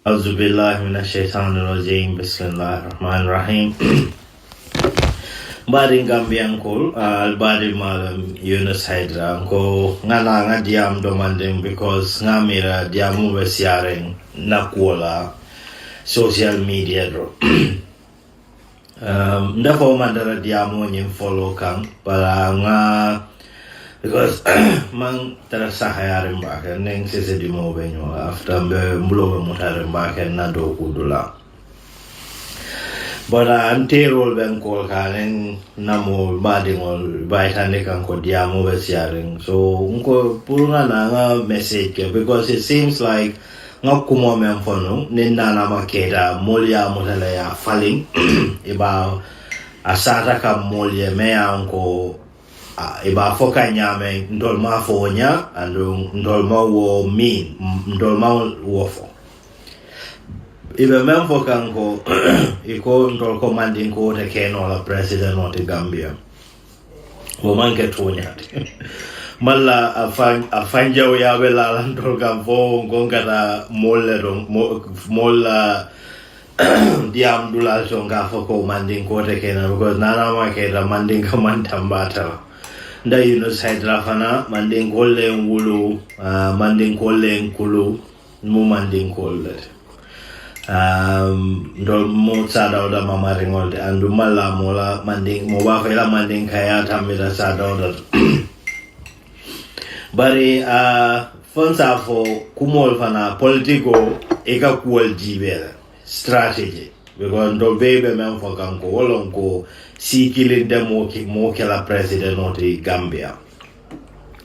Auzubillahi minasyaitonirrajim. Bismillahirrahmanirrahim. Badi Gambiankul, badi malam Yunus Hydara ko ngana nga diam do mandem because ngamira diamu besiaring nakuola social media do. Ndafo mandara diamu nyim follow kang para nga because mang terasa hayarin baken neng sese di mo benyo after mbulo mutarin baken na do kudula. But antero ben call kanen namo badingol baitane kan ko diamo besiaring. So unko purunga na nga message because it seems like ngakumo memfono ninna na makeda molia mutala ya falling iba asata ka molia me anko iba foka nyame ndolma fonya and ndolma wo mean ndolma wo fo ibe memfo kanko iko ndolko mandinko te keno la president of Gambia wo manke tonya malla afanja ya bela ndolka fo ngongata molla diam dula songa foko mandinko te kena because nana ma ke da mandinka mantambata nda Yunus Hydara fana mandinko le ngulu mandinko le nkulu mu mandinko le ndol mo sada oda mama ringolde andu mala mola manding mo ba fela manding kaya tamira sada oda bari fonsa fo kumol fana politiko eka kuol jibela strategy because ndol bebe men fo kanko wolon ko sikilin demo ki mo kala president of Gambia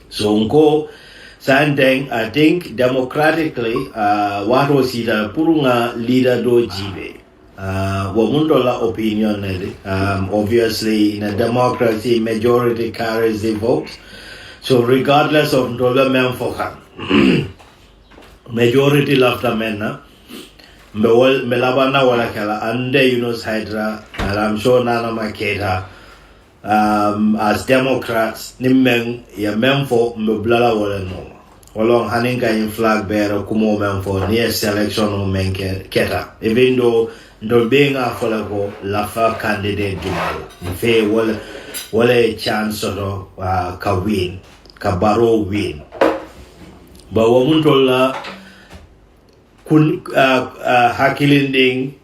so unko Sandeng, I think democratically, what was it? Purunga leader do jibe. Wamundola opinion. Obviously, in a democracy, majority carries the vote. So regardless of ndola memfoka, majority left the men. Melabana wala kala ande Yunus Hydara, and I'm sure Nana Makeda. As Democrats, nimeng ya memfo mblala wala no. Along haninga in flag bearer kumo memfo near selection o menke keta. Even though no being a follow lafa candidate dumalo. Nfe wala chance of ka win, ka baro win. But wamuntola kun hakilinding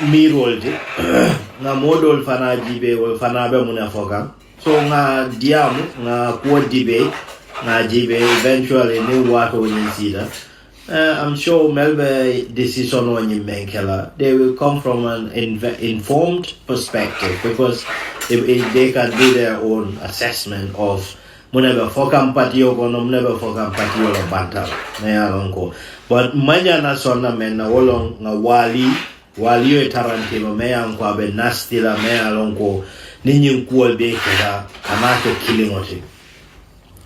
mirolde nga modol fana jibe wal fana be munafoka so nga diamu nga ko dibe nga jibe eventually ni wato nyisida I'm sure melbe decision on menkela they will come from an informed perspective because if they can do their own assessment of munebe fokam patio kono munebe fokam patio la bantal me alonko but manya na sonna men na wolong nga waliyo Tarantino meya kwa be nastila meya lonko ninyi nkuwa be keda kamato kilingoti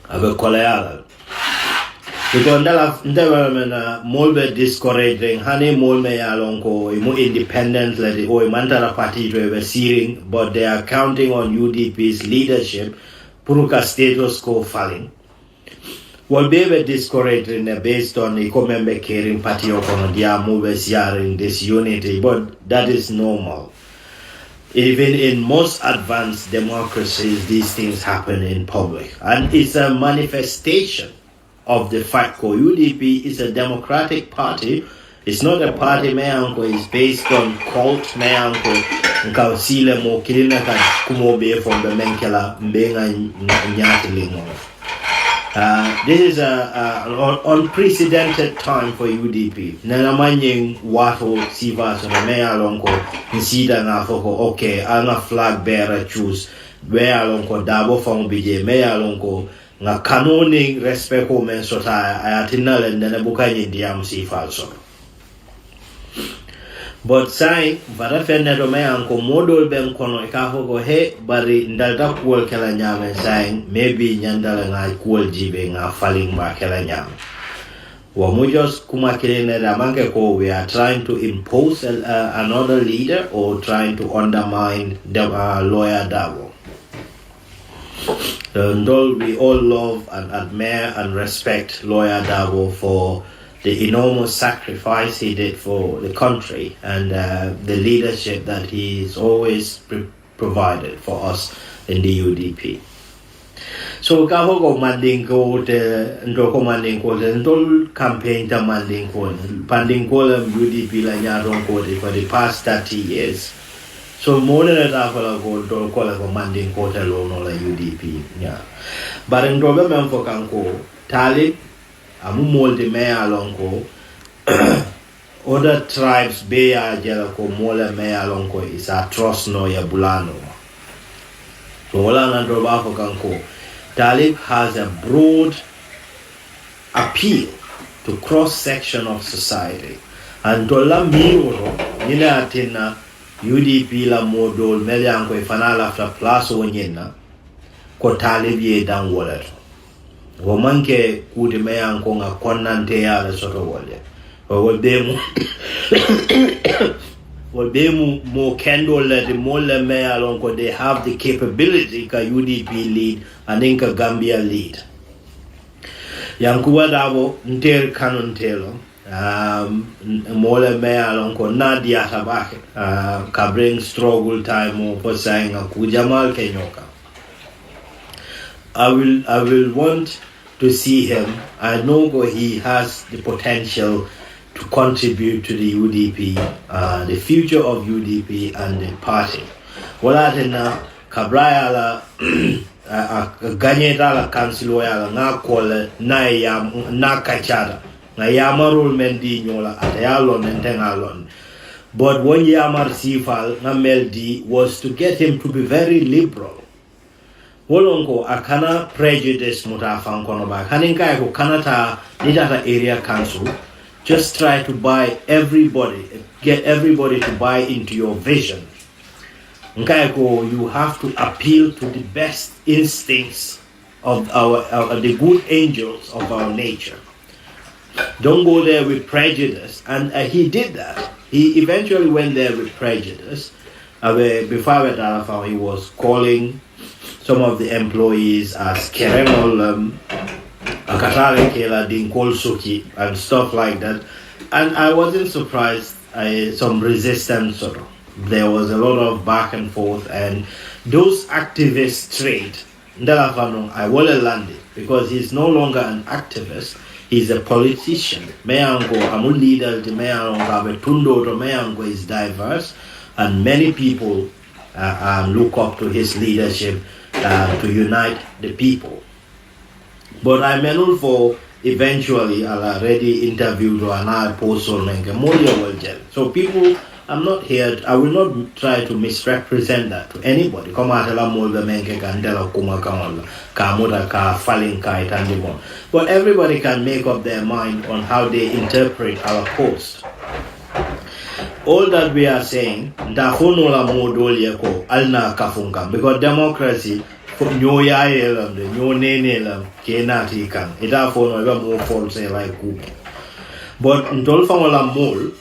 abe kolayala because ndala mena molbe discouraging hani molme ya lonko imu independent lady o imantara party to be searing but they are counting on UDP's leadership puruka status quo falling will be discouraging based on the member caring party of dia moves in this unity, but that is normal. Even in most advanced democracies, these things happen in public. And it's a manifestation of the fact that UDP is a democratic party. It's not a party meyanko is based on cult meyanko nkawsile mo kilina ka kumobe from the menkela mbenga nyatilingo. This is an unprecedented time for UDP. Nanamanying wato siva so na meya lonko nsida na foko okay ana flag bearer choose meya lonko dabo fong bije meya lonko nga kanoni respect ko men sota ayatinale ndene bukanye diam si falso. But sai vara fenne do me anko modol ben kono ka go he bari ndalta kuol kala nyame sai maybe nyandala nga kuol jibe nga falling ba kala nyame wa mujos kuma kirene da manke ko we are trying to impose another leader or trying to undermine the lawyer Davo. We all love and admire and respect lawyer Davo for the enormous sacrifice he did for the country and the leadership that he's always provided for us in the UDP. So kaho mandinko ndoko mandinko ndol campaign ta mandinko UDP la nyaron ko for the past 30 years. So more than that ndol ko la mandinko ta lo no la UDP yeah. But ndol be for kanko talib amu molde me alonko other tribes be ya jela ko mole me alonko is a trust no ya bulano. So wala ndol ba for kanko Talib has a broad appeal to cross-section of society. And tola miuro, nina atina UDP la modol melianko ifanala after plus wanyena ko Talib ye dan wallet. Womanke kuti meyanko nga konante ya la soto wallet. Wodemu mo kendo le mole me alonko they have the capability ka UDP lead and inka Gambia lead. Yankuwa dabo nter kanon telo mole me alonko na diata bake ka bring struggle time for saying kujamal kenyoka. I will want to see him. I know he has the potential to contribute to the UDP, the future of UDP and the party. Wala tena kabraya la ganyeta la kansilo ya la nga kole na kachada na yamarul mendi nyola atayalon mentengalon. But when Yamar Sifal Nameldi was to get him to be very liberal. Wolongo akana prejudice mutafan konoba kaninka ko kanata nidata area council. Just try to buy everybody, get everybody to buy into your vision. Nkaiko, you have to appeal to the best instincts of the good angels of our nature. Don't go there with prejudice. And he did that. He eventually went there with prejudice. Before he was calling some of the employees as Keremol, Akatare Kela Dinkol Suki and stuff like that. And I wasn't surprised, some resistance sort of. There was a lot of back and forth, and those activists trade. I will land it because he's no longer an activist, he's a politician. Meyango amu leader the Meyango Tundo to Meyango is diverse, and many people look up to his leadership to unite the people. But I mentioned for eventually I already interviewed or another post on Mengemolia. So people, I'm not here, I will not try to misrepresent that to anybody. Come out la molda menke kandela kuma kamola kamuda ka falling ka itandimon. But everybody can make up their mind on how they interpret our post. All that we are saying, ndahono la modolia ko alna kafunga, because democracy nyoya elam de nyonene elam kenati kan ita fono eba mo false like coup. But ntol fangola mol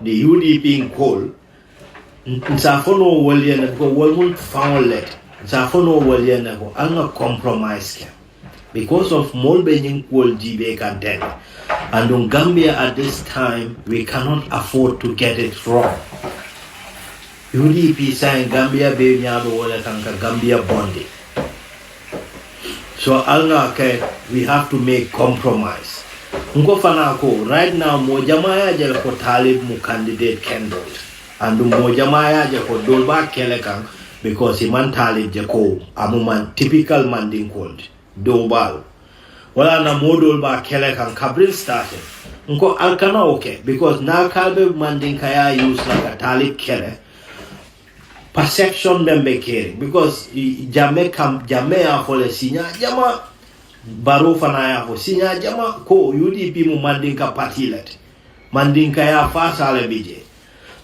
the UDP call nsafono waliana ko walmul fangolet nsafono waliana ko anga compromise ke because of mol being call jibe content. And in Gambia at this time we cannot afford to get it wrong. UDP saying Gambia be nyado wala kanka Gambia bondi. So we have to make compromise. Right now mojamaya jela ko Talib mu candidate candidate. And mojamaya jela ko dolba kelekan because he man Talib jako amuman typical Mandinkold dobal. Wala na modol ba kelekan kabrin started. Nko alkana okay because na kalbe Mandinkaya use like a Talib kele. Perception membe caring because Jamaica fole sinya jama baro fana ya fo sinya jama ko UDP mu Mandinka patilet Mandinka ya fasale bije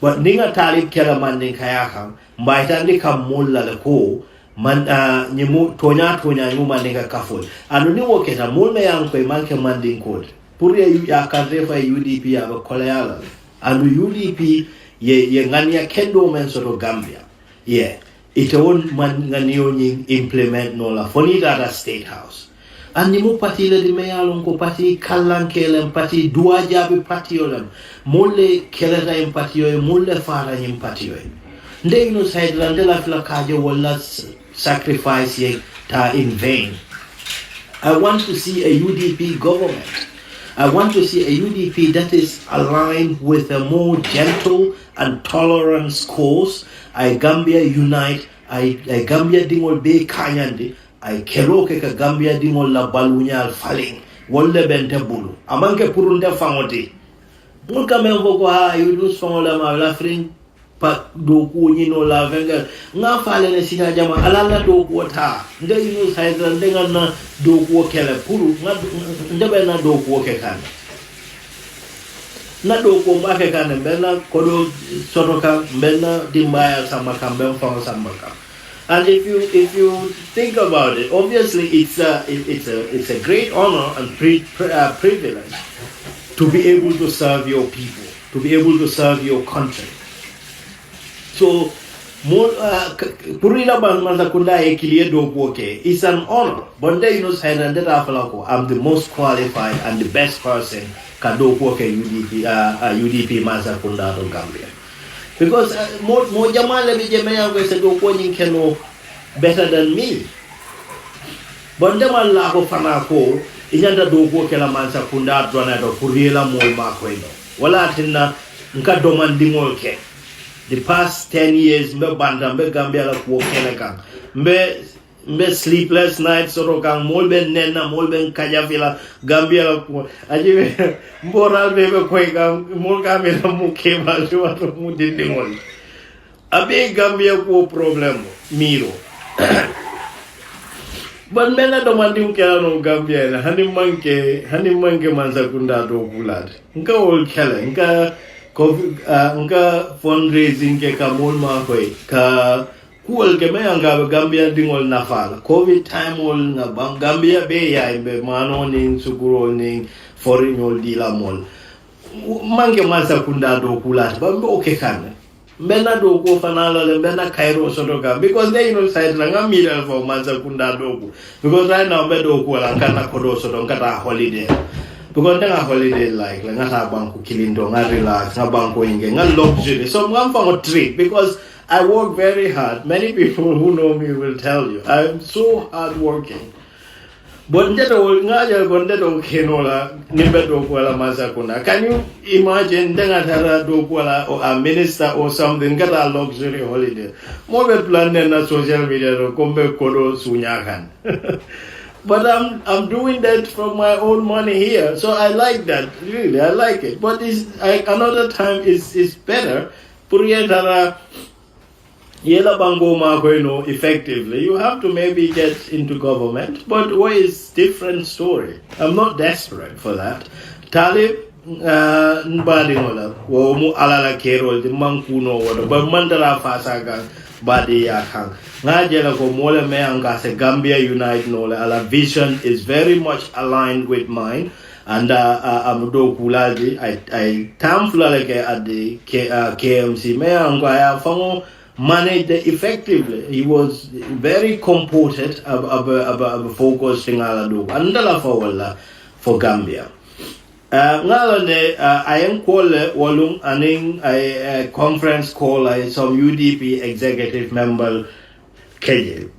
but ninga Talib kela Mandinka ya kam mbaitandi kam mulla le ko man nyimu tonya nyimu Mandinka kafol anu ni woketa mulme yang ko manke Mandinko pour ya kadre fa UDP ya ba koleala anu UDP ye ngania kendo men soro Gambia. Yeah, it won't implement no la fonita at State House. andi mu parti le di meyalon ko parti kallankelem parti duwajabi parti olem molle keleta en parti yo molle fara en parti yo nde Yunus Hydara ndela fla kajo wala sacrifice ye ta in vain. I want to see a UDP government. I want to see a UDP that is aligned with a more gentle and tolerance course. I Gambia unite. I Gambia dingol be kanyandi. I keroke ka Gambia dingol la balunyal falling. Wolle bente bulu. Amanke purunde fangoti. Mulka menvoko ha Yunus fangola ma la fring pa doku nyino la venga nga fale ne sina jama alala doku ta nde Yunus Hydara ndenga na doku kele puru ndebe na doku ke kan na doku mbake kan mbena kodo sotoka mbena dimbaya samaka mbemfa samaka. And if you think about it, obviously it's a great honor and privilege to be able to serve your people, to be able to serve your country. So, Purina Banmazakunda Ekilie Dogoke is an honor. But then Yunus Hydara I'm the most qualified and the best person Kadogoke UDP Mazakunda to Gambia. Because more Jamala Bijamaya said Dogoning can better than me. But then Lago Fanako, Inanda Dogo Kelamansa Kunda Dronado Purila Molma Queno. Walatina Nkadoman Dimolke. The past 10 years, mbe banda mbe Gambia la kuokene kang. Mbe sleepless nights soro kang molbe nena molbe kajafila Gambia la kuo. Ajibe moral bebe koi kang mol Gambia la mukema jua to mudindi mol. Abe Gambia kuo problemo miro. But mena domandi mkela no Gambia na hani manke manza kunda do bulad. Nka ol kele nka fundraising ke kamol ma koy ka kuol ke me anga Gambia dingol nafala COVID time ol na Gambia be ya be mano ning suguro ning foreign ol dila mol manke masa kunda do kulat ba okay kan mbena do ko fanala le mbena Cairo sotoka because they side na ngamira for masa kunda do because right now be do ko la kana kodo soto kata holiday. Because then a holiday like nga banku kilindo nga relax nga banku inge nga luxury. So I'm from a treat because I work very hard. Many people who know me will tell you I'm so hard working. But nga ja gondeto kenola nimbe do kwala masakuna. Can you imagine denga tara do kwala or a minister or something get a luxury holiday? More plan na social media do kombe kodo sunyakan. But I'm doing that from my own money here, so I like that. Really, I like it. But another time is better. Puriyatara yela bango ma koino effectively. You have to maybe get into government, but what is different story? I'm not desperate for that. Talib nbadi ngola wo mu alala kerol di mankuno wodo ba mandala fasaga badi yakang ngajela ko mole me anga se Gambia unite no ala vision is very much aligned with mine and amdo kulaji I tamflaleke at the KMC me anga ya fango managed effectively. He was very comported about focusing ala do andala for Gambia. I am called Walum aning a conference call some UDP executive member KJ.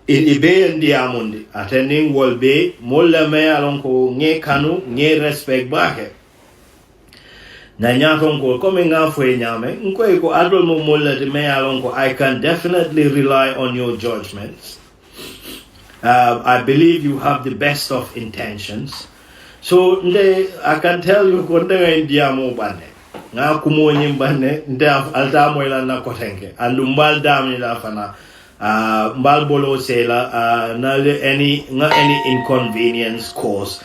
In Ibe and Diamundi, attending Wolbe, Mola me alonko nye kanu, nye respect bahe. Nanyatonko coming out for nyame, nkweko adol mo mola de me alonko, I can definitely rely on your judgments. I believe you have the best of intentions. So I can tell you kondenga India mo bane nga kumo nyimbane nde alta mo ila na kotenke and mbal dam ni la fana mbal bolo sela na any inconvenience cause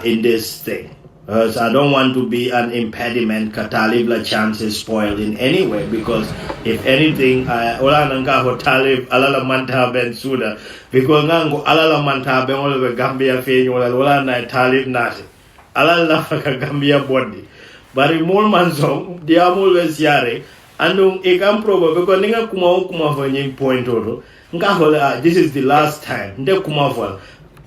in this thing. So I don't want to be an impediment katalib la chances spoiled in any way because if anything ola nanga ho talib alala manta ben suda because ngango alala manta ben ola Gambia fe ola na talib nasi alala ka Gambia body bari mol manzo dia mol wesiare andung e kam proba because ninga kuma fo nyi point odo nga hola this is the last time nde kuma fo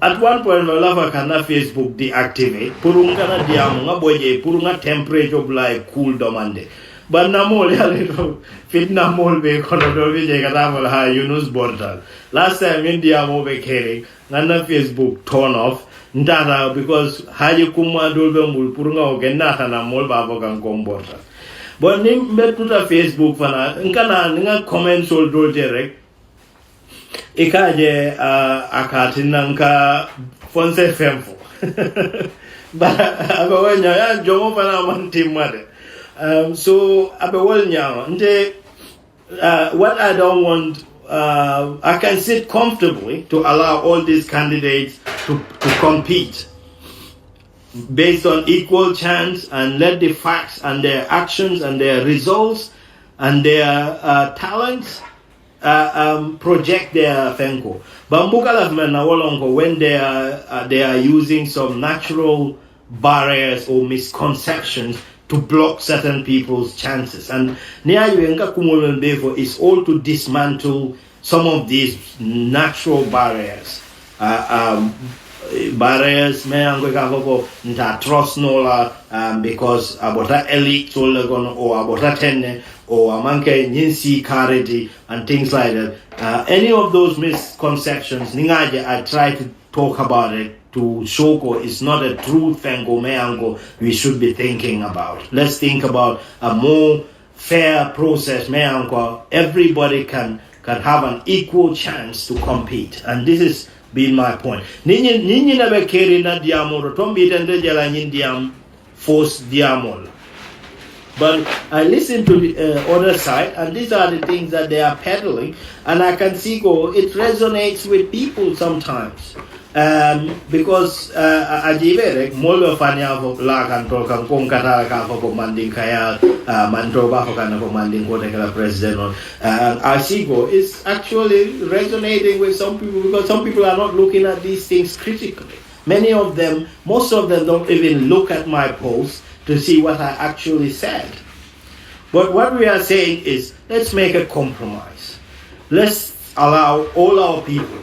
At one point, my love can Facebook deactivate. Purunga diamonga boye, purunga temperature like cool domande. But namol ya little fit namol be kono do be jagaramol ha Yunus Bortal. Last time in diamo be caring, nana Facebook turn off. Ndara because haji kuma dolbe mul purunga ogena na mol babo kan komborta. But nim betuta Facebook fana nkana ninga comment sol do direct. Ikaje akati nanka fonse femfo. But abawanya ya jomo fana manti made. So abawanya nde what I don't want I can sit comfortably to allow all these candidates to compete based on equal chance and let the facts and their actions and their results and their talents project their fenko. Bambuka when they are using some natural barriers or misconceptions to block certain people's chances. And is all to dismantle some of these natural barriers. Barriers, trust because about elite or about tenne or amanke nyinsi karity and things like that. Any of those misconceptions, I try to talk about it to Shoko is not a true Fengo Meango we should be thinking about. Let's think about a more fair process Meango. Everybody can have an equal chance to compete. And this has been my point. Ninyi na bekeri na diamoro tombi tende jala diam force diamol. But I listen to the other side, and these are the things that they are peddling, and I can see it resonates with people sometimes. Because ajibere molwe fanya vo la kanto kan kongkata ka vo Mandinkaphobia mantoba ho kana vo Mandinkaphobia president Asigo is actually resonating with some people because some people are not looking at these things critically. Most of them don't even look at my posts to see what I actually said. But what we are saying is, let's make a compromise. Let's allow all our people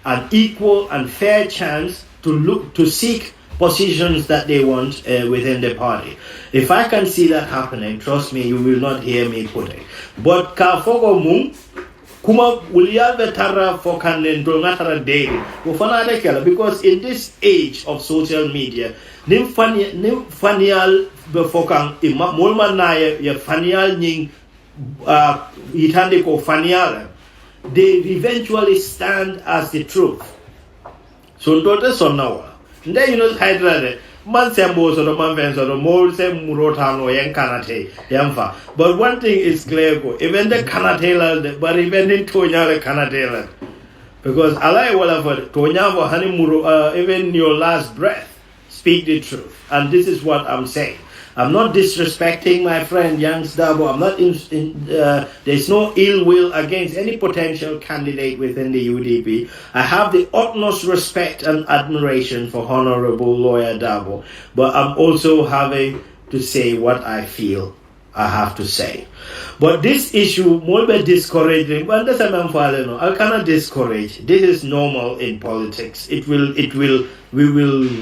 an equal and fair chance to seek positions that they want within the party. If I can see that happening, trust me, you will not hear me put it. But Kafogo Mung, Kuma Uliave Tara Fokanen Donatara Daily, because in this age of social media, Nim Fanial Befokang, Mulman Naya, Fanial Ning Itandiko Faniala. They eventually stand as the truth. So daughter son now. Then Yunus Hydara, man sembo so the man fence or the more sem murotano yan kanate yamfa. But one thing is clear, even the kanatela, but even in Tonya the kanatela. Because alai wala for Tonya for hanimuro even your last breath, speak the truth. And this is what I'm saying. I'm not disrespecting my friend Yanks Dabo. I'm not there's no ill will against any potential candidate within the UDP. I have the utmost respect and admiration for Honorable Lawyer Dabo. But I'm also having to say what I feel I have to say. But this issue, more discouraging, but that's I cannot discourage. This is normal in politics. We will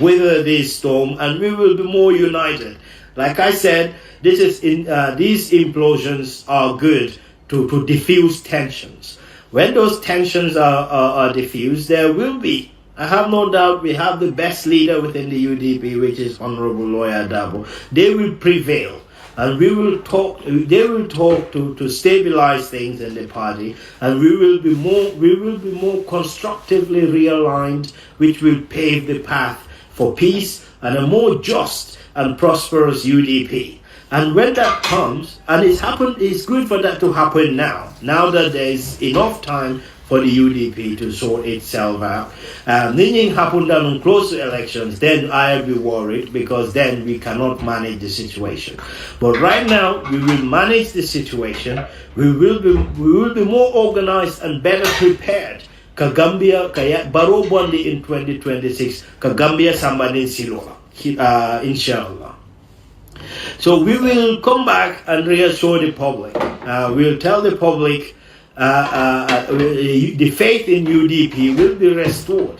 weather this storm and we will be more united. Like I said, these implosions are good to diffuse tensions. When those tensions are diffused, there will be, I have no doubt, we have the best leader within the UDP, which is Honorable Lawyer Dabo. They will prevail. And they will talk to stabilize things in the party, and we will be more constructively realigned, which will pave the path for peace and a more just and prosperous UDP. And when that comes, and it's good for that to happen now that there is enough time for the UDP to sort itself out. If happen down on close elections, then I'll be worried because then we cannot manage the situation. But right now, we will manage the situation. We will be more organized and better prepared. Kagambia Baro Bondi in 2026. Kagambia Sambani Siloa. Inshallah. So we will come back and reassure the public. We'll tell the public the faith in UDP will be restored.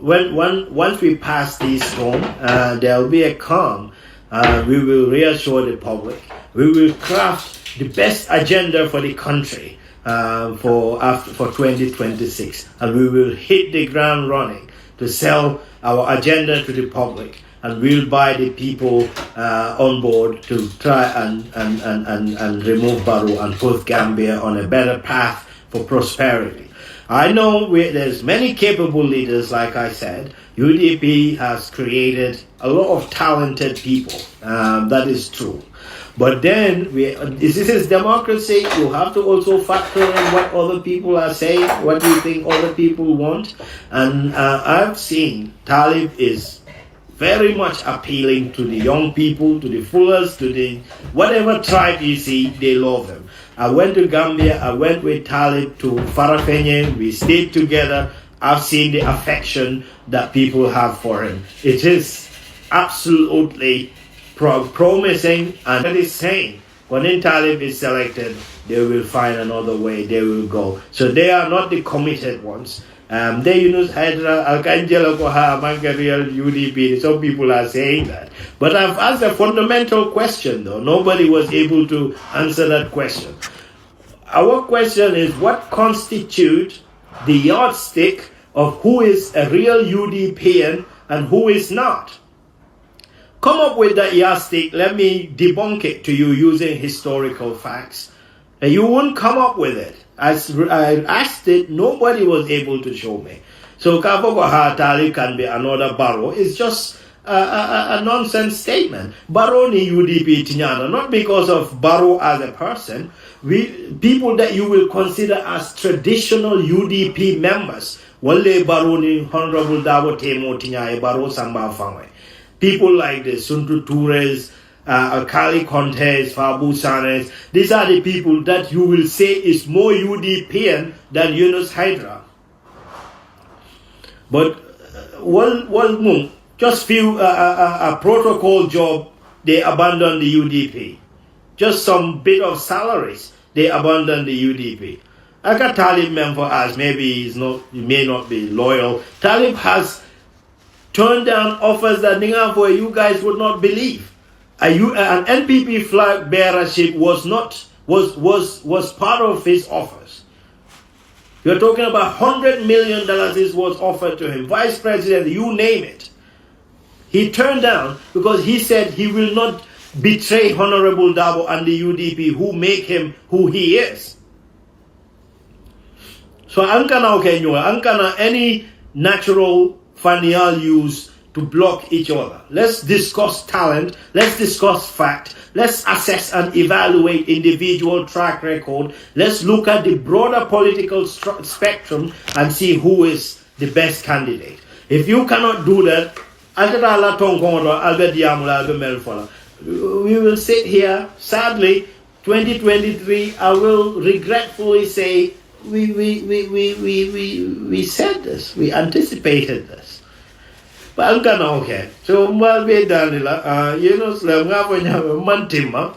once we pass this storm, there will be a calm. We will reassure the public. We will craft the best agenda for the country for 2026, and we will hit the ground running to sell our agenda to the public, and we'll buy the people on board to try and remove Barrow and put Gambia on a better path for prosperity. I know there's many capable leaders, like I said. UDP has created a lot of talented people. That is true. But then, this is democracy. You have to also factor in what other people are saying, what you think other people want. And I've seen Talib is very much appealing to the young people, to the Fullers, to the whatever tribe you see, they love him. I went to Gambia, I went with Talib to Farafenye, we stayed together. I've seen the affection that people have for him. It is absolutely promising, and that is saying when Talib is selected, they will find another way, they will go. So they are not the committed ones. They Yunus Hydara, Alkanjela Koha, Mankarial, UDP, some people are saying that. But I've asked a fundamental question though. Nobody was able to answer that question. Our question is, what constitutes the yardstick of who is a real UDPian and who is not? Come up with that yardstick. Let me debunk it to you using historical facts. And you won't come up with it. As I asked it, nobody was able to show me. So Kabogo Talib can be another Barrow. It's just a nonsense statement. Barrow ni UDP Tinyana, not because of Barrow as a person. People that you will consider as traditional UDP members. Wale Barrow ni Honorable Dabo Temo Tinyana, Barrow Samba Fangwe. People like the Suntu Toures, Kali Contes, Fabu Sanes, these are the people that you will say is more UDPian than Yunus Hydara. But just feel a protocol job, they abandon the UDP. Just some bit of salaries, they abandon the UDP. I got Talib member as maybe he may not be loyal. Talib has turned down offers that you guys would not believe. An NPP flag bearership was part of his offers. You're talking about $100 million was offered to him. Vice President, you name it. He turned down because he said he will not betray Honorable Dabo and the UDP who make him who he is. So Ankana any natural Fanial use to block each other. Let's discuss talent. Let's discuss fact. Let's assess and evaluate individual track record. Let's look at the broader political spectrum and see who is the best candidate. If you cannot do that, we will sit here. Sadly, 2023, I will regretfully say we said this. We anticipated this. But I'm gonna okay. So, Malbe Danila, Yunus Lamgavanya Mantima.